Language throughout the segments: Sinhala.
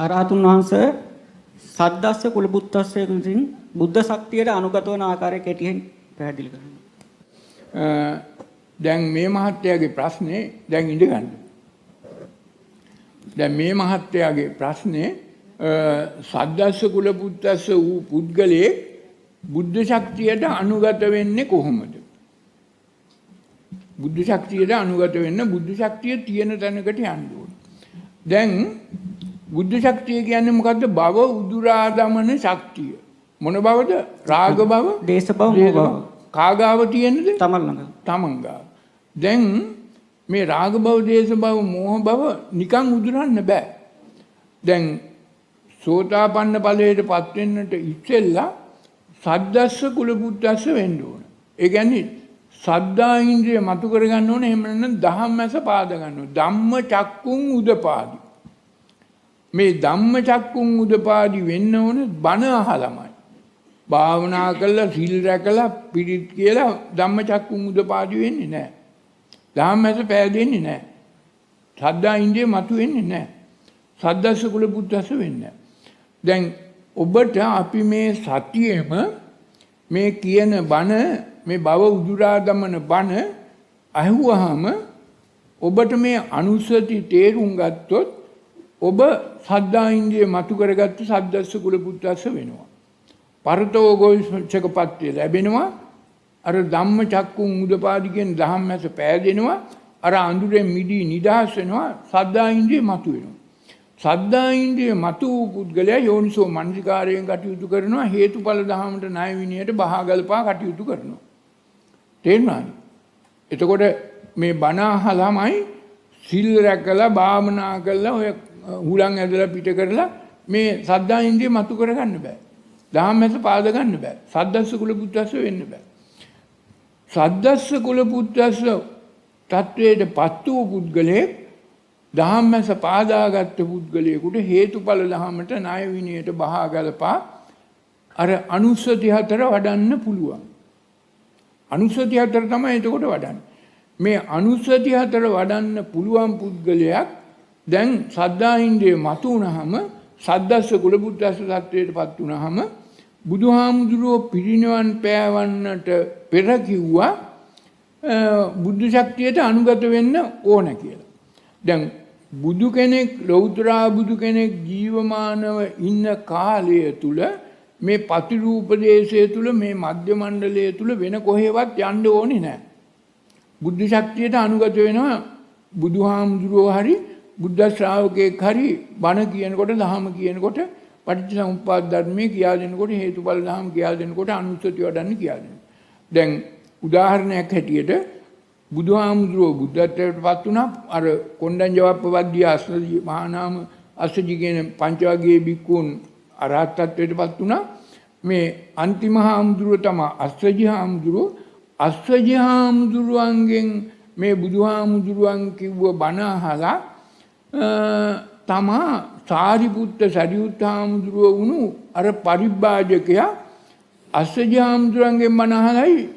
අරහතුන් වහන්සේ සද්දස්ස කුලපුත්තස්ස විසින් බුද්ධ ශක්තියට අනුගත වන ආකාරය කෙටියෙන් පැහැදිලි කරන්න. දැන් මේ මහත්තයාගේ ප්‍රශ්නේ දැන් ඉඳගන්න. දැන් මේ මහත්තයාගේ ප්‍රශ්නේ සද්දස්ස කුලපුත්තස්ස වූ පුද්ගලයේ බුද්ධ ශක්තියට අනුගත වෙන්නේ කොහොමද? බුද්ධ ශක්තියට අනුගත වෙන්න බුද්ධ ශක්තිය තියෙන තැනකට යන්න ඕන. දැන් බුද්ධ ශක්තිය කියන්නේ මොකද්ද? භව උදුරා දමන ශක්තිය. මොන භවද? රාග භව, දේශ භව, මොහ භව. කාගාව තියෙනද? තමන් ළඟ. තමන් ගාව. දැන් මේ රාග භව, දේශ භව, මෝහ භව නිකන් උදුරන්න බෑ. දැන් සෝතාපන්න ඵලයටපත් වෙන්නට ඉස්සෙල්ලා සද්දස්ස කුලපුත්තස්ස වෙන්න ඕන. ඒ කියන්නේ සද්දා ඉන්ද්‍රිය මතු කරගන්න ඕනේ. එහෙම නැත්නම් ධම්මස පාද ගන්න ඕනේ. ධම්ම චක්කුං උදපාදි. මේ ධම්ම චක්කුං උදපාදි වෙන්න ඕනේ බණ අහලමයි. භාවනා කළා, සිල් රැකලා, පිරිත් කියලා ධම්ම චක්කුං උදපාදි වෙන්නේ නැහැ. ධම්මස පෑදෙන්නේ නැහැ. සද්දා ඉන්ද්‍රිය මතු වෙන්නේ නැහැ. සද්දස්ස කුලපුත්තස්ස වෙන්නේ නැහැ. දැන් ඔබට අපි මේ සතියෙම මේ කියන බණ මේ භව උදුරා දමන බණ අහුවාම ඔබට මේ අනුස්සති තේරුම් ගත්තොත් ඔබ සද්දා ඉන්ද්‍රිය මතු කරගත්ත සද්දස්ස කුලපුත්තස්ස වෙනවා. පරතෝගෝචකපත්‍ය ලැබෙනවා. අර ධම්ම චක්කුං උදපාදි කියන ධම්මස පෑදෙනවා. අර අඳුරෙන් මිදී නිදහස් වෙනවා. සද්දා ඉන්ද්‍රිය මතු වෙනවා. සද්දා ඉන්ද්‍රිය මතු වූ පුද්ගලයා යෝනිසෝ මනසිකාරයෙන් කටයුතු කරනවා. හේතුඵල ධහමට ණය විනයට බහාගල්පා කටයුතු කරනවා. තේරුණාද? එතකොට මේ බණ අහලාමයි සිල් රැකලා භාවනා කළා ඔය හුලං ඇදලා පිට කරලා මේ සද්දා ඉන්ද්‍රිය මතු කරගන්න බෑ. ධම්මස පාද ගන්න බෑ. සද්දස්ස කුලපුත්තස්ස වෙන්න බෑ. සද්දස්ස කුලපුත්තස්ස තත්වයටපත් වූ පුද්ගලයෙක් ධම්මස පාදාගත් පුද්ගලයෙකුට හේතුඵල ධහමට ණය විනයට බහාගල්පා අර අනුස්සති හතර වඩන්න පුළුවන්. අනුස්සති හතර තමයි එතකොට වඩන්නේ. මේ අනුස්සති හතර වඩන්න පුළුවන් පුද්ගලයක් දැන් සද්දා ඉන්ද්‍රිය මතු වුණාම සද්දස්ස කුලපුත්තස්ස තත්වයටපත් වුණාම බුදුහාමුදුරුවෝ පිරිනිවන් පෑවන්නට පෙර කිව්වා බුද්ධ ශක්තියට අනුගත වෙන්න ඕන කියලා. දැන් බුදු කෙනෙක් ලෞතර බුදු කෙනෙක් ජීවමානව ඉන්න කාලය තුල මේ පතිරූපදේශය තුල මේ මධ්‍ය මණ්ඩලය තුල වෙන කොහෙවත් යන්න ඕනේ නැහැ. බුද්ධ ශක්තියට අනුගත වෙනවා. බුදුහාමුදුරුවෝ හරි බුද්ධ ශ්‍රාවකෙක් හරි බණ කියනකොට ධහම කියනකොට පටිච්චසමුප්පාද ධර්මයේ කියා දෙනකොට හේතුඵල ධහම කියා දෙනකොට අනුස්සති වඩන්න කියා දෙනවා. දැන් උදාහරණයක් හැටියට බුදුහාමුදුරුවෝ බුද්ධත්වයට පත් වුණා. අර කොණ්ඩඤ්ඤ වප්පවද්දී අස්සජි මහානාම අස්සජි කියන පංචවග්ගයේ බික්කුන් අරහත්ත්වයට පත් වුණා. මේ අන්තිම හාමුදුරුවෝ තමයි අස්සජි හාමුදුරුවෝ. අස්සජි හාමුදුරුවන්ගෙන් මේ බුදුහාමුදුරුවන් කිව්ව බණ අහලා තමා සාරිපුත්ත සරියුත් හාමුදුරුවෝ වුණු අර පරිබ්බාජකයා අස්සජි හාමුදුරුවන්ගෙන් බණ අහලයි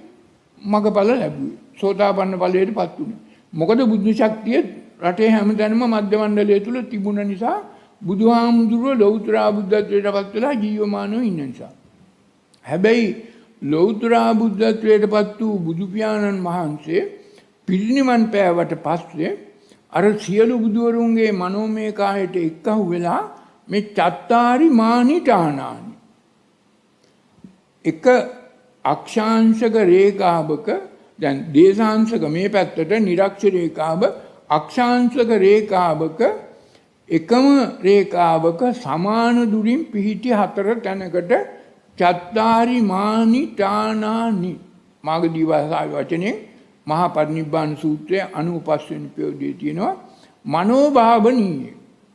මගපල ලැබුවේ. සෝතාපන්න ඵලයටපත් වුණේ. මොකද බුද්ධ ශක්තිය රටේ හැමතැනම මධ්‍ය මණ්ඩලය තුල තිබුණ නිසා බුදුහාමුදුරුවෝ ලෞතර බුද්ධත්වයටපත් වෙලා ජීවමානව ඉන්න නිසා. හැබැයි ලෞතර බුද්ධත්වයටපත් වූ බුදු පියාණන් වහන්සේ පිරිනිවන් පෑවට පස්සේ අර සියලු බුදුවරුන්ගේ මනෝමය කායයට එක්කහු වෙලා මේ චත්තාරි මානිඨානානි එක අක්ෂාංශක රේඛාවක දැන් දේශාංශක මේ පැත්තට නිරක්ෂ රේඛාව අක්ෂාංශක රේඛාවක එකම රේඛාවක සමාන දුරින් පිහිටි හතර තැනකට චත්තාරි මානිඨානානි මාගදී භාෂාවේ වචනේ මහා පරිනිබ්බාන සූත්‍රයේ 95 වෙනි පොතේ තියෙනවා මනෝභාවනීය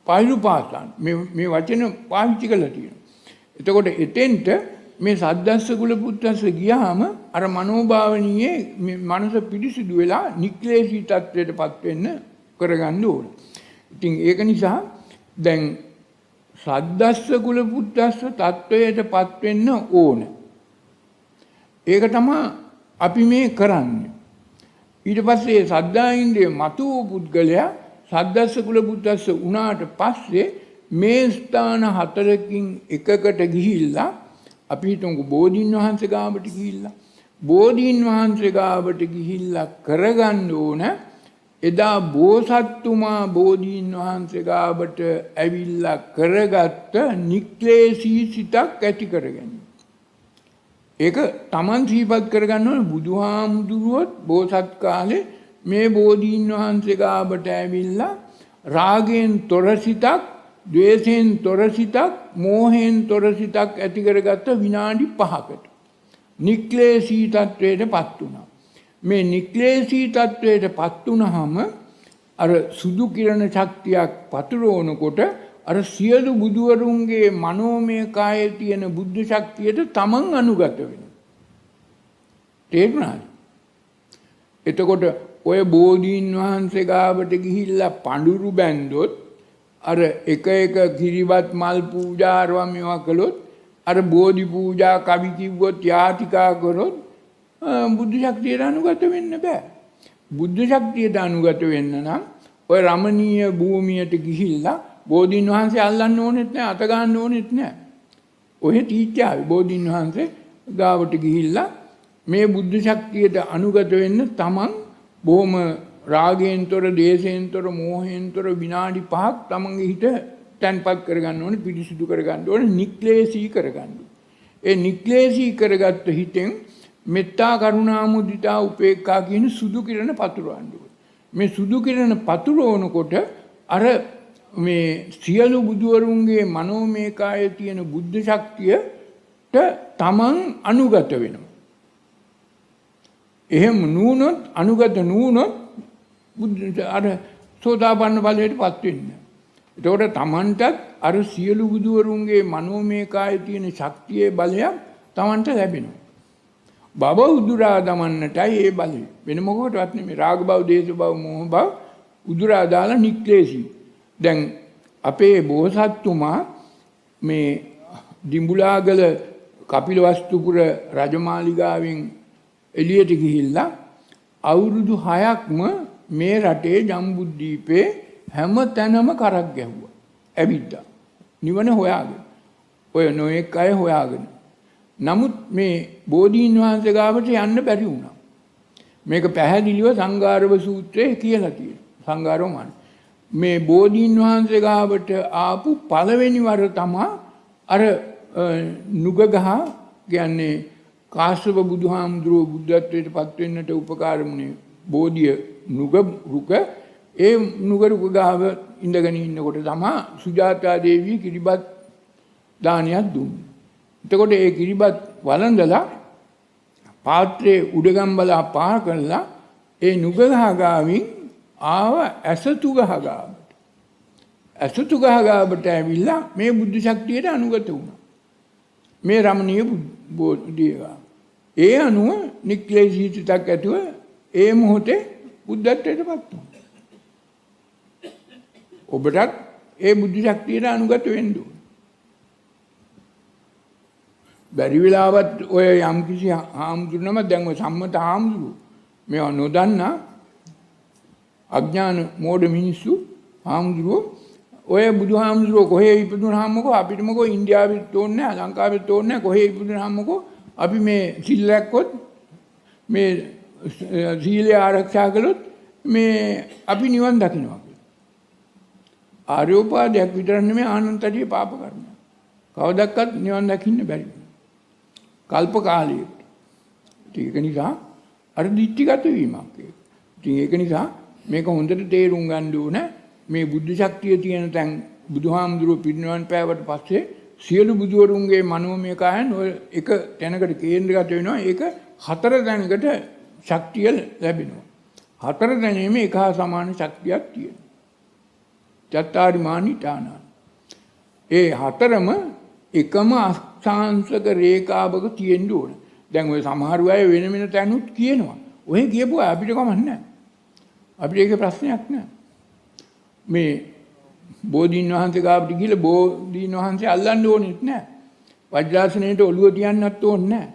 පෛරුපාසන් මේ වචන පාවිච්චි කරලා තියෙනවා. එතකොට එතෙන්ට මේ සද්දස්ස කුලපුත්තස්ස ගියාම අර මනෝභාවනීයේ මනස පිරිසිදු වෙලා නික්ලේශී තත්වයටපත් වෙන්න කරගන්න ඕන. ඉතින් ඒක නිසා දැන් සද්දස්ස කුලපුත්තස්ස තත්වයටපත් වෙන්න ඕන. ඒක තමයි අපි මේ කරන්නේ. ඊට පස්සේ සද්දා ඉන්ද්‍රිය මතු වූ පුද්ගලයා සද්දස්ස කුලපුත්තස්ස උනාට පස්සේ මේ ස්ථාන හතරකින් එකකට ගිහිල්ලා අපි හිතමු බෝධීන් වහන්සේ ගාවට ගිහිල්ලා බෝධීන් වහන්සේ ගාවට ගිහිල්ලා කරගන්න ඕන එදා බෝසත්තුමා බෝධීන් වහන්සේ ගාවට ඇවිල්ලා කරගත්ත නික්ලේශී සිතක් ඇති කරගන්න. ඒක Taman සිහිපත් කරගන්න ඕනේ බුදුහාමුදුරුවොත් බෝසත් කාලේ මේ බෝධීන් වහන්සේ ගාවට ඇවිල්ලා රාගයෙන් තොර සිතක්, ද්වේෂයෙන් තොර සිතක්, මෝහයෙන් තොර සිතක් ඇති කරගත්ත විනාඩි 5කට නික්ලේශී තත්වයටපත් වුණා. මේ නික්ලේශී තත්වයටපත් වුණාම අර සුදු කිරණ ශක්තියක් පතුරවනකොට අර සියලු බුදුවරුන්ගේ මනෝමය කායේ තියෙන බුද්ධ ශක්තියට තමන් අනුගත වෙනවා. තේරුණාද? එතකොට ඔය බෝධීන් වහන්සේ ගාවට ගිහිල්ලා පඳුරු බැන්දොත් අර එක එක කිරිවත් මල් පූජා අරවා මේවා කළොත් අර බෝධි පූජා කවි කිව්වොත් යාතිකා කරොත් බුද්ධ ශක්තියට අනුගත වෙන්න බෑ. බුද්ධ ශක්තියට අනුගත වෙන්න නම් ඔය රමණීය භූමියට ගිහිල්ලා බෝධීන් වහන්සේ අල්ලන්න ඕනෙත් නැහැ, අත ගන්න ඕනෙත් නැහැ. ඔය තීච්ඡාවේ බෝධීන් වහන්සේ ගාවට ගිහිල්ලා මේ බුද්ධ ශක්තියට අනුගත වෙන්න තමන් බොහොම රාගයෙන්තර, දේශයෙන්තර, මෝහයෙන්තර විනාඩි 5ක් තමන්ගේ හිත තැන්පත් කරගන්න ඕනේ, පිරිසිදු කරගන්න ඕනේ, නික්ලේශී කරගන්න. ඒ නික්ලේශී කරගත්ත හිතෙන් මෙත්තා, කරුණා, මුදිතා, උපේක්ඛා කියන සුදු කිරණ පතුරවන්න ඕනේ. මේ සුදු කිරණ පතුරවනකොට අර මේ සියලු බුදුවරුන්ගේ මනෝමය කායේ තියෙන බුද්ධ ශක්තියට තමන් අනුගත වෙනවා. එහෙම නුනොත් අනුගත නුනොත් අර සෝතාපන්න ඵලයටපත් වෙන්නේ. එතකොට තමන්ටත් අර සියලු බුදුවරුන්ගේ මනෝමය කායේ තියෙන ශක්තියේ බලයක් තමන්ට ලැබෙනවා. භව උදුරා දමන්නටයි ඒ බලය. වෙන මොකකටවත් නෙමෙයි. රාග භව, දේශ භව, මෝහ භව උදුරා දාලා නික්ලේශී. දැන් අපේ බෝසත්තුමා මේ දිඹුලාගල කපිලවස්තුපුර රජමාලිගාවෙන් එළියට ගිහිල්ලා අවුරුදු 6ක්ම මේ රටේ ජම්බුද්දීපේ හැම තැනම කරක් ගැහුවා. ඇවිද්දා. නිවන හොයාගෙන. ඔය නොඑක් අය හොයාගෙන. නමුත් මේ බෝධීන් වහන්සේ ගාවට යන්න බැරි වුණා. මේක පැහැදිලිව සංඝාරව සූත්‍රයේ කියලා තියෙනවා. සංඝාරවමන. මේ බෝධීන් වහන්සේ ගාවට ආපු පළවෙනි වර තමා අර නුගගහ කියන්නේ කාශ්‍යප බුදුහාමුදුරුවෝ බුද්ධත්වයට පත් වෙන්නට උපකාරමුනේ බෝධිය නුග රුක. ඒ නුග රුක ගාව ඉඳගෙන ඉන්නකොට තමා සුජාතා දේවිය කිරිබත් දානයක් දුන්නේ. එතකොට ඒ කිරිබත් වළඳලා පාත්‍රයේ උඩගම් බලා පා කරලා ඒ නුගගහ ගාවින් ආව ඇසතු ගහ ගාවට. ඇසතු ගහ ගාවට ඇවිල්ලා මේ බුද්ධ ශක්තියට අනුගත වුණා. මේ රමණීය බෝධිය. ඒ අනුව නික්ලේශී සිතක් ඇතුව ඒ මොහොතේ බුද්ධත්වයට පත් වුණා. ඔබටත් ඒ බුද්ධ ශක්තියට අනුගත වෙන්න ඕන. බැරි වෙලාවත් ඔය යම්කිසි හාමුදුරුවම දැන් ඔය සම්මත හාමුදුරුවෝ මේවා නොදන්නා අඥාන මෝඩ මිනිස්සු හාමුදුරුවෝ ඔය බුදුහාමුදුරුවෝ කොහේ ඉපදුනහමකෝ අපිට මොකෝ ඉන්දියාවෙත් ඕනේ නැහැ, ලංකාවෙත් ඕනේ නැහැ, කොහේ ඉපදුනහමකෝ අපි මේ සිල් රැක්කොත් මේ සීලය ආරක්ෂා කළොත් මේ අපි නිවන් දකින්නවා කියලා. ආර්යෝපාදයක් විතර නෙමෙයි ආනන්තරිය පාප කර්ම. කවදක්වත් නිවන් දකින්න බැරි. කල්ප කාලයකට. ඒක නිසා අර දිට්ඨිගත වීමක් ඒක. ඉතින් ඒක නිසා මේක හොඳට තේරුම් ගන්න ඕන. මේ බුද්ධ ශක්තිය තියෙන තැන් බුදුහාමුදුරුවෝ පිරිනිවන් පෑවට පස්සේ සියලු බුදුවරුන්ගේ මනෝමය කායන් ඔය එක තැනකට කේන්ද්‍රගත වෙනවා. ඒක 4 තැනකට ශක්තිය ලැබෙනවා. 4 තැනෙම එක හා සමාන ශක්තියක් තියෙනවා. චත්තාරි මානිඨාන. ඒ 4ම එකම අක්ෂාංශක රේඛාවක තියෙන්න ඕන. දැන් ඔය සමහර අය වෙන වෙන තැනුත් කියනවා. ඔය කියපුවා අපිට කමක් නැහැ. අපිට ඒක ප්‍රශ්නයක් නැහැ. මේ බෝධීන් වහන්සේ ගාවට ගිහලා බෝධීන් වහන්සේ අල්ලන්න ඕනෙත් නැහැ. වජ්‍රාසනයේට ඔළුව තියන්නත් ඕනේ නැහැ.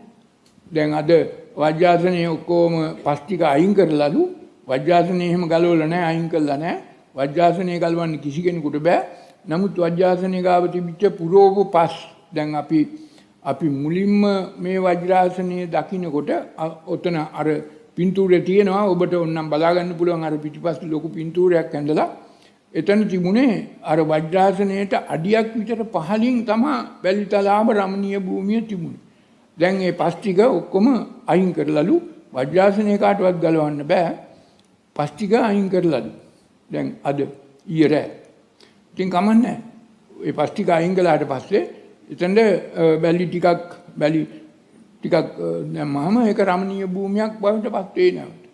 දැන් අද වජ්‍රාසනයේ ඔක්කොම පස් ටික අයින් කරලාලු වජ්‍රාසනයේ එහෙම ගලවලා නැහැ, අයින් කළා නැහැ. වජ්‍රාසනයේ ගලවන්න කිසි කෙනෙකුට බෑ. නමුත් වජ්‍රාසනය ගාව තිබිච්ච පුරෝප පස් දැන් අපි මුලින්ම මේ වජ්‍රාසනය දකින්නකොට ඔතන අර පින්තූරේ තියෙනවා ඔබට ඕනනම් බලා ගන්න පුළුවන් අර පිටිපස්සේ ලොකු පින්තූරයක් ඇඳලා එතන තිබුණේ අර වජ්‍රාසනයේට අඩියක් විතර පහළින් තමයි වැලිතලාව රමණීය භූමිය තිබුණේ. දැන් මේ පස් ටික ඔක්කොම අයින් කරලාලු වජ්‍රාසනය කාටවත් ගලවන්න බෑ. පස් ටික අයින් කරලාලු. දැන් අද ඊයේ රෑ. ඉතින් කමන්නේ. ඒ පස් ටික අයින් කළාට පස්සේ එතනද වැලි ටිකක් දැම්මම ඒක රමණීය භූමියක් බවට පත් වෙනවා.